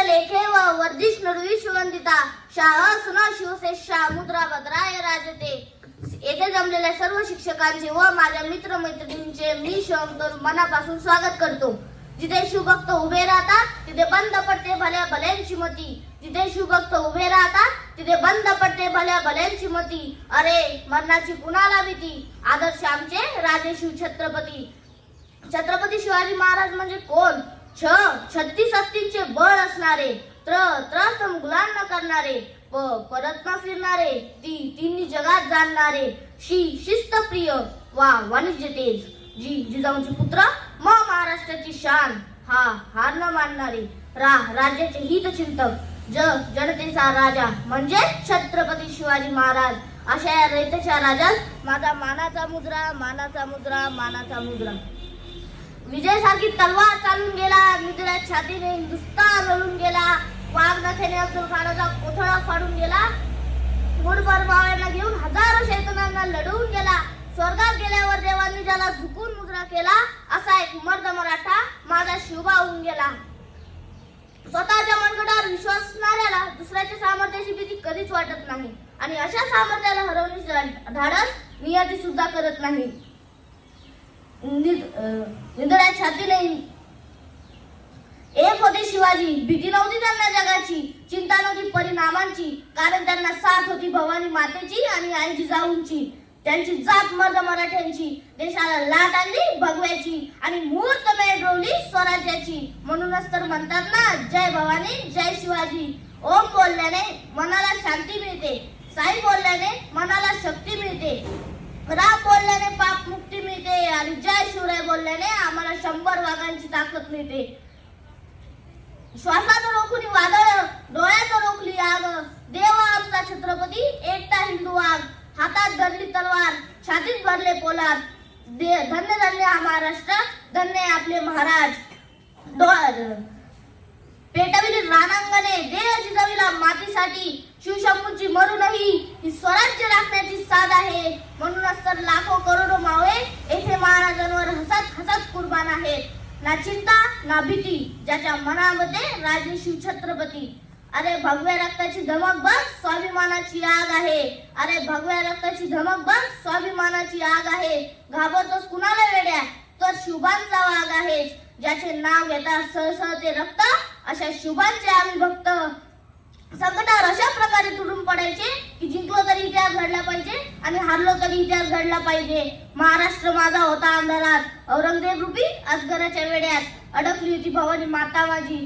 लेखे व वर्धिष्ठ नडवी सुगंधिता शाळा सुना शिवसेशा मुद्रा भद्राय राजते. येथे जमलेल्या सर्व शिक्षकांचे व माझ्या मित्र मैत्रिणींचे मी शिवम मनापासून स्वागत करतो. जिथे शिवभक्त उभे राहतात तिथे बंद पडते भल्या भल्यांची मती. जिथे शिवभक्त उभे राहतात तिथे बंद पडते भल्या भल्यांची मती. अरे मरणाची कुणाला भीती, आदर्श आमचे राजे शिव छत्रपती. छत्रपती शिवाजी महाराज म्हणजे कोण? 36 हत्तींचे बळ असणारे, त्रस्त मुघलांना करणारे, परत न फिरणारे, तिन्ही जगात जाणणारे, शिस्तप्रिय वा वाणिज्य तेज, जिजाऊंचे पुत्र महाराष्ट्राची शान, हार न मानणारे, राज्याचे हितचिंतक, जनतेचा राजा म्हणजे छत्रपती शिवाजी महाराज. अशा या रयतेच्या राजास माझा मानाचा मुजरा, मानाचा मुजरा, मानाचा मुजरा. विजयासारखी तलवार चालून गेला, मिजऱ्या छातीने हिंदुस्तान लढून गेला, वाघनखेने अब्दुल खानाचा कोथळा फाडून गेला, मुठभर मावळ्यांना घेऊन हजारो शैतानांना लढवून गेला. स्वर्गात गेल्यावर देवांनी ज्याला झुकून मुजरा केला, असा एक मर्द मराठा माझा शिवबा होऊन गेला. स्वतःच्या मनगटावर विश्वास असणाऱ्याला दुसऱ्याच्या सामर्थ्याची भीती कधीच वाटत नाही आणि अशा सामर्थ्याला हरवण्याचे धाडस नियती सुद्धा करत नाही. निधड्या छातीने एक होते शिवाजी, भीती नव्हती त्यांना जगाची, चिंता नव्हती परिणामांची, कारण त्यांना साथ होती भवानी मातेची आणि आई जिजाऊंची. त्यांची जात मर्द मराठ्यांची, देशाला लाट आणली भगव्याची आणि मुहूर्तमेढ रोवली स्वराज्याची. म्हणूनच तर म्हणतात ना, जय भवानी जय शिवाजी. ओम बोलल्याने मनाला शांती मिळते, साई बोलल्याने मनाला शक्ती मिळते, राम बोलल्याने पाप मुक्ती मिळते आणि जय शिवराय बोलल्याने आम्हाला 100 वाघांची ताकद मिळते. श्वासाचं रोखून वादळ, डोळ्याचं रोखली आग, देव आमचा छत्रपती एकटा हिंदू वाघ, हातात धरली तलवार, छातीत भरले पोलाद. धन्य धन्य हा महाराष्ट्र, धन्य आपले महाराज. पेटविली रानांगणे, देह जिजाविला मातीसाठी, शिवशंभूंची मरूनही ही स्वराज्य राखण्याची साध आहे. म्हणूनच तर लाखो करोडो मावळे येथे महाराजांवर हसत हसत कुर्बान आहेत. ना चिंता ना भीती, ज्याच्या मनामध्ये राजे शिव छत्रपती. अरे भगव्या रक्ताची धमक बघ, स्वाभिमानाची आग आहे. अरे भगव्या रक्ताची धमक बघ, स्वाभिमानाची आग आहे. घाबरतोस कुणाला वेड्या, तर शुभांचा वाघ आहे. ज्याचे नाव घेता सळसळते रक्त, अशा शुभांचे आम्ही भक्त. संकटावर अशा प्रकारे तुडून पडायचे की जिंकलो तरी इतिहास घडला पाहिजे आणि हारलो तरी इतिहास घडला पाहिजे. महाराष्ट्र माझा होता अंधारात, औरंगजेब रूपी अजगराच्या वेड्यात, अडकली होती भवानी माता माझी.